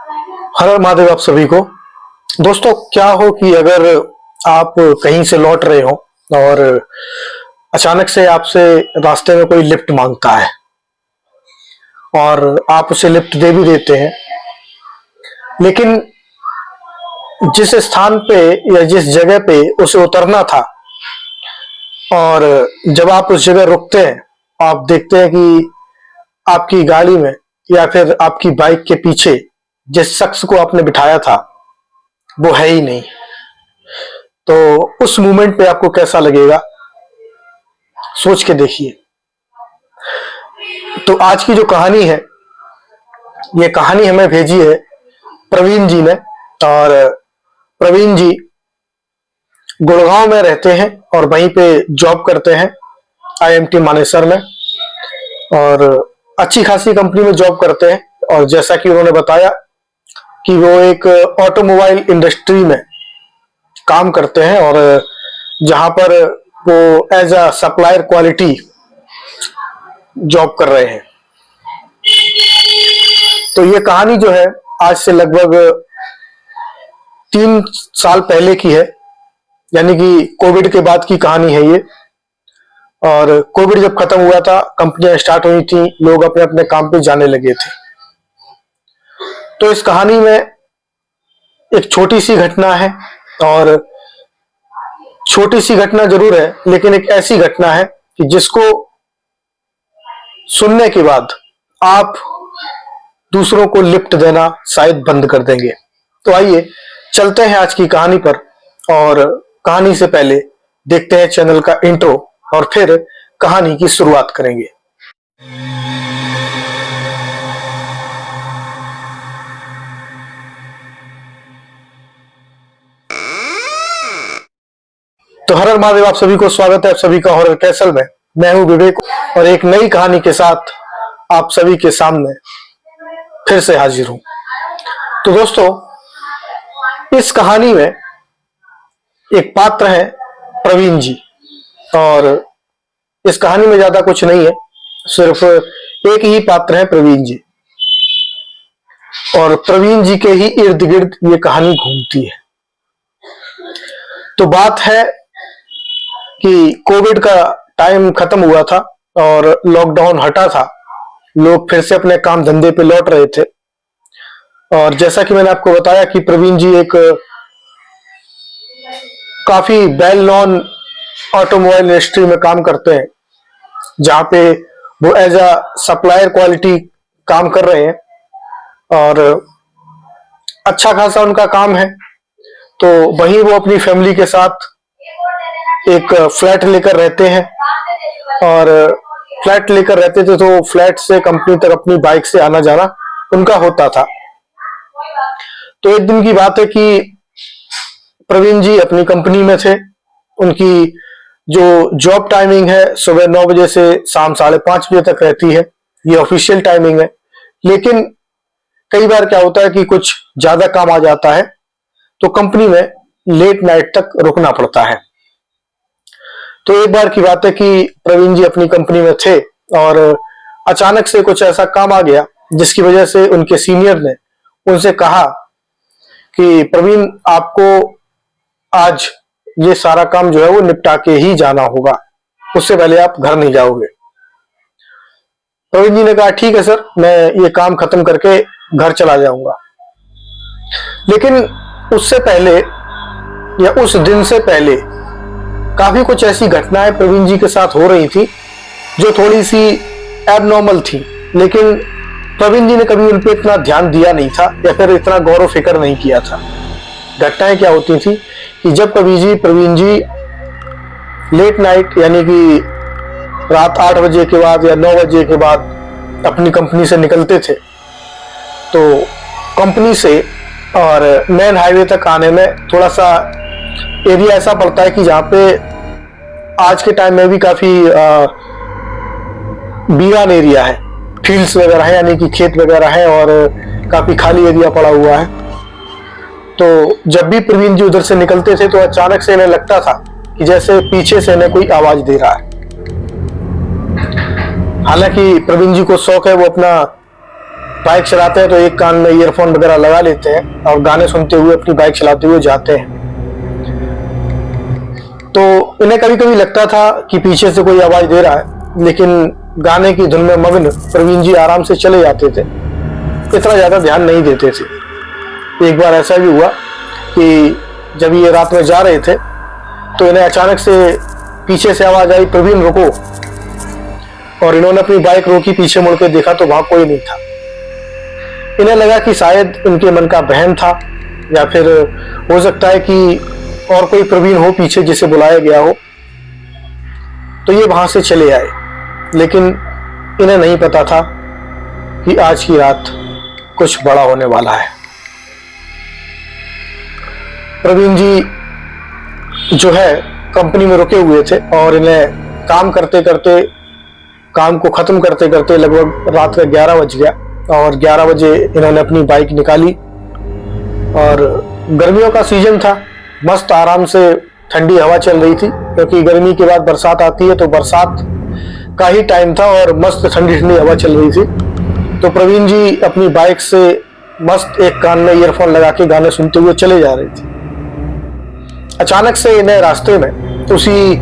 हर हर महादेव आप सभी को। दोस्तों, क्या हो कि अगर आप कहीं से लौट रहे हो और अचानक से आपसे रास्ते में कोई लिफ्ट मांगता है और आप उसे लिफ्ट दे भी देते हैं, लेकिन जिस स्थान पे या जिस जगह पे उसे उतरना था और जब आप उस जगह रुकते हैं, आप देखते हैं कि आपकी गाड़ी में या फिर आपकी बाइक के पीछे जिस शख्स को आपने बिठाया था वो है ही नहीं। तो उस मोमेंट पे आपको कैसा लगेगा, सोच के देखिए। तो आज की जो कहानी है, ये कहानी हमें भेजी है प्रवीण जी ने। और प्रवीण जी गुड़गांव में रहते हैं और वहीं पे जॉब करते हैं IMT मानेसर में, और अच्छी खासी कंपनी में जॉब करते हैं। और जैसा कि उन्होंने बताया कि वो एक ऑटोमोबाइल इंडस्ट्री में काम करते हैं और जहां पर वो as a supplier quality job कर रहे हैं। तो ये कहानी जो है आज से लगभग 3 साल पहले की है, यानी कि कोविड के बाद की कहानी है ये। और कोविड जब खत्म हुआ था, कंपनियां स्टार्ट हुई थी, लोग अपने अपने काम पे जाने लगे थे। तो इस कहानी में एक छोटी सी घटना है, और छोटी सी घटना जरूर है लेकिन एक ऐसी घटना है कि जिसको सुनने के बाद आप दूसरों को लिफ्ट देना शायद बंद कर देंगे। तो आइए चलते हैं आज की कहानी पर, और कहानी से पहले देखते हैं चैनल का इंट्रो और फिर कहानी की शुरुआत करेंगे। तो हर हर महादेव आप सभी को स्वागत है आप सभी का हॉरर कैसल में। मैं हूं विवेक और एक नई कहानी के साथ आप सभी के सामने फिर से हाजिर हूं। तो दोस्तों, इस कहानी में एक पात्र है प्रवीण जी, और इस कहानी में ज्यादा कुछ नहीं है, सिर्फ एक ही पात्र है प्रवीण जी, और प्रवीण जी के ही इर्द गिर्द ये कहानी घूमती है। तो बात है कि कोविड का टाइम खत्म हुआ था और लॉकडाउन हटा था, लोग फिर से अपने काम धंधे पे लौट रहे थे। और जैसा कि मैंने आपको बताया कि प्रवीण जी एक काफी वेल नोन ऑटोमोबाइल इंडस्ट्री में काम करते हैं, जहां पे वो एज अ सप्लायर क्वालिटी काम कर रहे हैं और अच्छा खासा उनका काम है। तो वहीं वो अपनी फैमिली के साथ एक फ्लैट लेकर रहते हैं, और फ्लैट लेकर रहते थे तो फ्लैट से कंपनी तक अपनी बाइक से आना जाना उनका होता था। तो एक दिन की बात है कि प्रवीण जी अपनी कंपनी में थे। उनकी जो जॉब टाइमिंग है सुबह 9 बजे से शाम 5:30 बजे तक रहती है, ये ऑफिशियल टाइमिंग है। लेकिन कई बार क्या होता है कि कुछ ज्यादा काम आ जाता है तो कंपनी में लेट नाइट तक रुकना पड़ता है। तो एक बार की बात है कि प्रवीण जी अपनी कंपनी में थे और अचानक से कुछ ऐसा काम आ गया जिसकी वजह से उनके सीनियर ने उनसे कहा कि प्रवीण, आपको आज ये सारा काम जो है वो निपटा के ही जाना होगा, उससे पहले आप घर नहीं जाओगे। प्रवीण जी ने कहा ठीक है सर, मैं ये काम खत्म करके घर चला जाऊंगा। लेकिन उससे पहले या उस दिन से पहले काफी कुछ ऐसी घटनाएं प्रवीण जी के साथ हो रही थी जो थोड़ी सी एबनॉर्मल थी, लेकिन प्रवीण जी ने कभी उन पर इतना ध्यान दिया नहीं था या फिर इतना गौर फिक्र नहीं किया था। घटनाएं क्या होती थी कि जब कभी प्रवीण जी लेट नाइट यानी कि रात 8 बजे के बाद या 9 बजे के बाद अपनी कंपनी से निकलते थे, तो कंपनी से और मेन हाईवे तक आने में थोड़ा सा एरिया ऐसा पड़ता है कि जहाँ पे आज के टाइम में भी काफी वीरान एरिया है, फील्ड्स वगैरह है, यानी कि खेत वगैरह है और काफी खाली एरिया पड़ा हुआ है। तो जब भी प्रवीण जी उधर से निकलते थे तो अचानक से इन्हें लगता था कि जैसे पीछे से इन्हें कोई आवाज दे रहा है। हालांकि प्रवीण जी को शौक है वो अपना बाइक चलाते हैं तो एक कान में ईयरफोन वगैरह लगा लेते हैं और गाने सुनते हुए अपनी बाइक चलाते हुए जाते हैं। तो इन्हें कभी कभी लगता था कि पीछे से कोई आवाज दे रहा है, लेकिन गाने की धुन में मग्न प्रवीण जी आराम से चले जाते थे, इतना ज्यादा ध्यान नहीं देते थे। एक बार ऐसा भी हुआ कि जब ये रात में जा रहे थे तो इन्हें अचानक से पीछे से आवाज आई, प्रवीण रुको। और इन्होंने अपनी बाइक रोकी, पीछे मुड़ के देखा तो वहां कोई नहीं था। इन्हें लगा कि शायद इनके मन का वहम था, या फिर हो सकता है कि और कोई प्रवीण हो पीछे जिसे बुलाया गया हो। तो ये वहां से चले आए, लेकिन इन्हें नहीं पता था कि आज की रात कुछ बड़ा होने वाला है। प्रवीण जी जो है कंपनी में रुके हुए थे और इन्हें काम करते करते, काम को खत्म करते करते लगभग रात का 11 बज गया। और 11 बजे इन्होंने अपनी बाइक निकाली और गर्मियों का सीजन था, मस्त आराम से ठंडी हवा चल रही थी, क्योंकि गर्मी के बाद बरसात आती है, तो बरसात का ही टाइम था और मस्त ठंडी ठंडी हवा चल रही थी। तो प्रवीण जी अपनी बाइक से मस्त एक कान में ईयरफोन लगा के गाने सुनते हुए चले जा रहे थे। अचानक से इन्हें रास्ते में उसी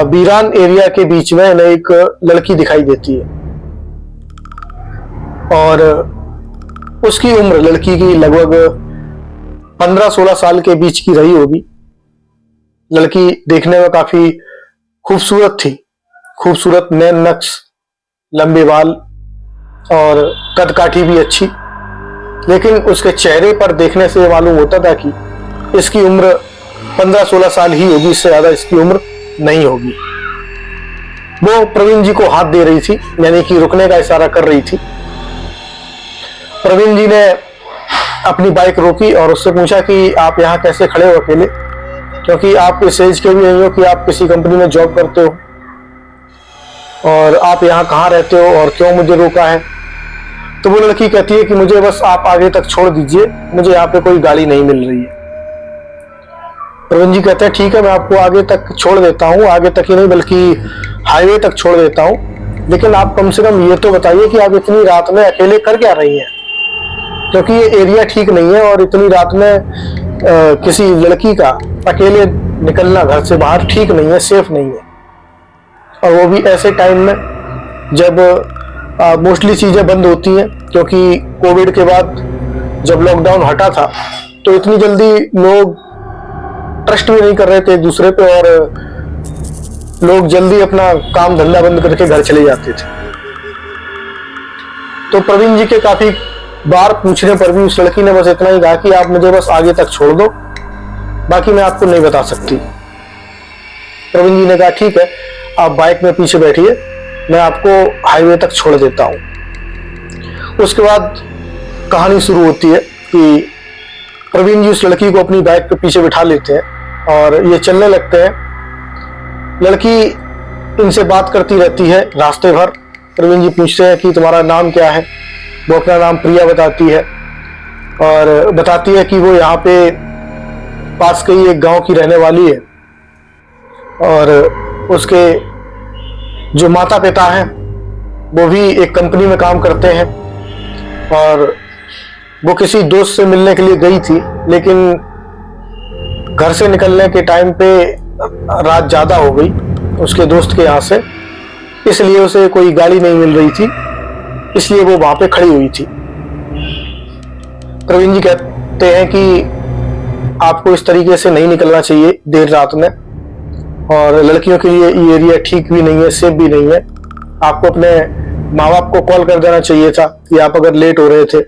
बीरान एरिया के बीच में इन्हें एक लड़की दिखाई देती है और उसकी उम्र लड़की की लगभग 15-16 साल के बीच की रही होगी। लड़की देखने में काफी खूबसूरत थी, खूबसूरत नैन नक्श, लंबे बाल और कदकाठी भी अच्छी, लेकिन उसके चेहरे पर देखने से मालूम होता था कि इसकी उम्र 15-16 साल ही होगी, इससे ज्यादा इसकी उम्र नहीं होगी। वो प्रवीण जी को हाथ दे रही थी, यानी कि रुकने का इशारा कर रही थी। प्रवीण जी ने अपनी बाइक रोकी और उससे पूछा कि आप यहाँ कैसे खड़े हो अकेले, क्योंकि आप इस एज के भी नहीं हो कि आप किसी कंपनी में जॉब करते हो, और आप यहाँ कहाँ रहते हो और क्यों मुझे रोका है। तो वो लड़की कहती है कि मुझे बस आप आगे तक छोड़ दीजिए, मुझे यहाँ पे कोई गाड़ी नहीं मिल रही है। प्रवीण जी कहते हैं ठीक है, मैं आपको आगे तक छोड़ देता हूँ, आगे तक ही नहीं बल्कि हाईवे तक छोड़ देता हूँ, लेकिन आप कम से कम ये तो बताइए कि आप इतनी रात में अकेले कर क्या रही हैं, क्योंकि ये एरिया ठीक नहीं है और इतनी रात में किसी लड़की का अकेले निकलना घर से बाहर ठीक नहीं है, सेफ नहीं है। और वो भी ऐसे टाइम में जब मोस्टली चीजें बंद होती हैं, क्योंकि कोविड के बाद जब लॉकडाउन हटा था तो इतनी जल्दी लोग ट्रस्ट भी नहीं कर रहे थे एक दूसरे पे, और लोग जल्दी अपना काम धंधा बंद करके घर चले जाते थे। तो प्रवीण जी के काफी बार पूछने पर भी उस लड़की ने बस इतना ही कहा कि आप मुझे बस आगे तक छोड़ दो, बाकी मैं आपको नहीं बता सकती। प्रवीण जी ने कहा ठीक है, आप बाइक में पीछे बैठिए, मैं आपको हाईवे तक छोड़ देता हूं। उसके बाद कहानी शुरू होती है कि प्रवीण जी उस लड़की को अपनी बाइक पे पीछे बिठा लेते हैं और ये चलने लगते हैं। लड़की इनसे बात करती रहती है रास्ते भर। प्रवीण जी पूछते हैं कि तुम्हारा नाम क्या है, वो अपना नाम प्रिया बताती है और बताती है कि वो यहाँ पे पास के ही एक गांव की रहने वाली है, और उसके जो माता पिता हैं वो भी एक कंपनी में काम करते हैं, और वो किसी दोस्त से मिलने के लिए गई थी, लेकिन घर से निकलने के टाइम पे रात ज्यादा हो गई उसके दोस्त के यहाँ से, इसलिए उसे कोई गाड़ी नहीं मिल रही थी, इसलिए वो वहां पे खड़ी हुई थी। प्रवीण जी कहते हैं कि आपको इस तरीके से नहीं निकलना चाहिए देर रात में, और लड़कियों के लिए ये एरिया ठीक भी नहीं है, सेफ भी नहीं है। आपको अपने माँ बाप को कॉल कर देना चाहिए था कि आप अगर लेट हो रहे थे।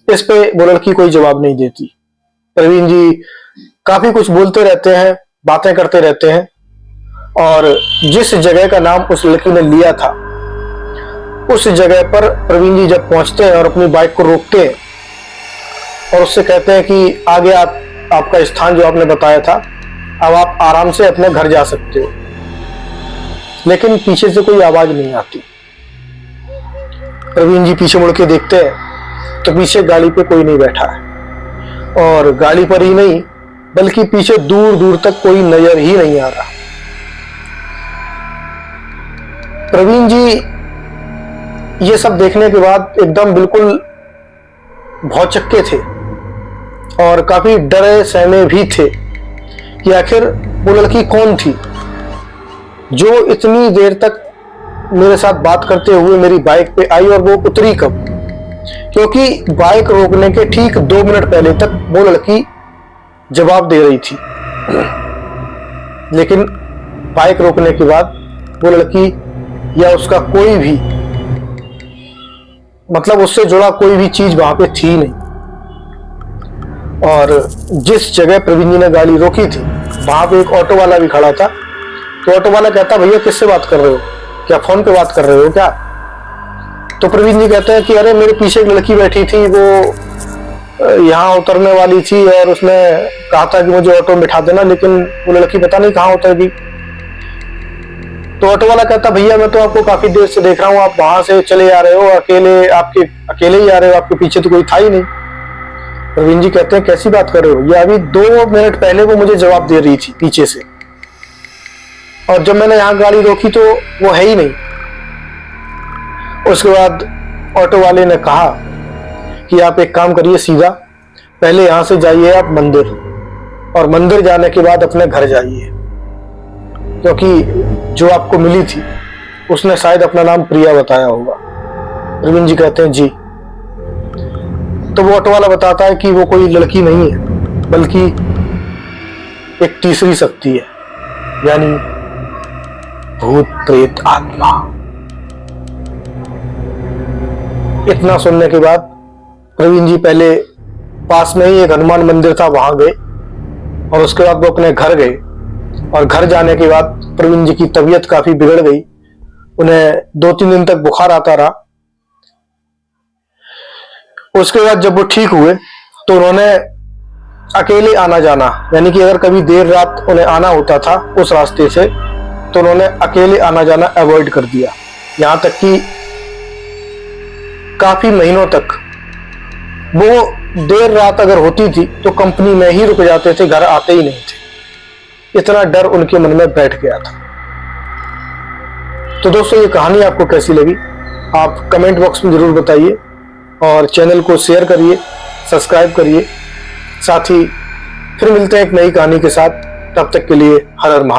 इस पे वो लड़की कोई जवाब नहीं देती। प्रवीण जी काफी कुछ बोलते रहते हैं, बातें करते रहते हैं, और जिस जगह का नाम उस लड़की ने लिया था उस जगह पर प्रवीण जी जब पहुंचते हैं और अपनी बाइक को रोकते हैं और उससे कहते हैं कि आगे आपका स्थान जो आपने बताया था, अब आप आराम से अपने घर जा सकते हो। लेकिन पीछे से कोई आवाज नहीं आती। प्रवीण जी पीछे मुड़ के देखते हैं तो पीछे गाड़ी पे कोई नहीं बैठा है, और गाड़ी पर ही नहीं बल्कि पीछे दूर दूर तक कोई नजर ही नहीं आ रहा। प्रवीण जी ये सब देखने के बाद एकदम बिल्कुल भौचक्के थे और काफी डरे सहमे भी थे कि आखिर वो लड़की कौन थी जो इतनी देर तक मेरे साथ बात करते हुए मेरी बाइक पे आई, और वो उतरी कब, क्योंकि बाइक रोकने के ठीक 2 मिनट पहले तक वो लड़की जवाब दे रही थी, लेकिन बाइक रोकने के बाद वो लड़की या उसका कोई भी मतलब उससे जुड़ा कोई भी चीज वहां पे थी नहीं। और जिस जगह प्रवीण जी ने गाड़ी रोकी थी वहां पे एक ऑटो वाला भी खड़ा था, तो ऑटो वाला कहता, भैया किससे बात कर रहे हो, क्या फोन पे बात कर रहे हो क्या? तो प्रवीण जी कहते हैं कि अरे मेरे पीछे एक लड़की बैठी थी, वो यहाँ उतरने वाली थी और उसने कहा था कि मुझे ऑटो में बिठा देना, लेकिन वो लड़की पता नहीं कहाँ उतर गई। तो ऑटो वाला कहता, भैया मैं तो आपको काफी देर से देख रहा हूँ, आप वहां से चले आ रहे हो, अकेले ही आ रहे हो, आपके पीछे तो कोई था ही नहीं। प्रवीण जी कहते हैं, कैसी बात कर रहे हो, ये अभी 2 मिनट पहले वो मुझे जवाब दे रही थी पीछे से, और जब मैंने यहाँ गाड़ी रोकी तो वो है ही नहीं। उसके बाद ऑटो वाले ने कहा कि आप एक काम करिए, सीधा पहले यहां से जाइए आप मंदिर, और मंदिर जाने के बाद अपने घर जाइए, क्योंकि जो आपको मिली थी उसने शायद अपना नाम प्रिया बताया होगा। प्रवीण जी कहते हैं जी। तो वो ऑटो वाला बताता है कि वो कोई लड़की नहीं है, बल्कि एक तीसरी शक्ति है, यानी भूत प्रेत आत्मा। इतना सुनने के बाद प्रवीण जी पहले पास में ही एक हनुमान मंदिर था वहां गए, और उसके बाद वो अपने घर गए, और घर जाने के बाद प्रवीण जी की तबीयत काफी बिगड़ गई, उन्हें 2-3 दिन तक बुखार आता रहा। उसके बाद जब वो ठीक हुए तो उन्होंने अकेले आना जाना, यानी कि अगर कभी देर रात उन्हें आना होता था उस रास्ते से, तो उन्होंने अकेले आना जाना अवॉइड कर दिया। यहां तक कि काफी महीनों तक वो देर रात अगर होती थी तो कंपनी में ही रुक जाते थे, घर आते ही नहीं थे। इतना डर उनके मन में बैठ गया था। तो दोस्तों, ये कहानी आपको कैसी लगी आप कमेंट बॉक्स में जरूर बताइए, और चैनल को शेयर करिए, सब्सक्राइब करिए। साथ ही फिर मिलते हैं एक नई कहानी के साथ, तब तक के लिए हर हर महादेव।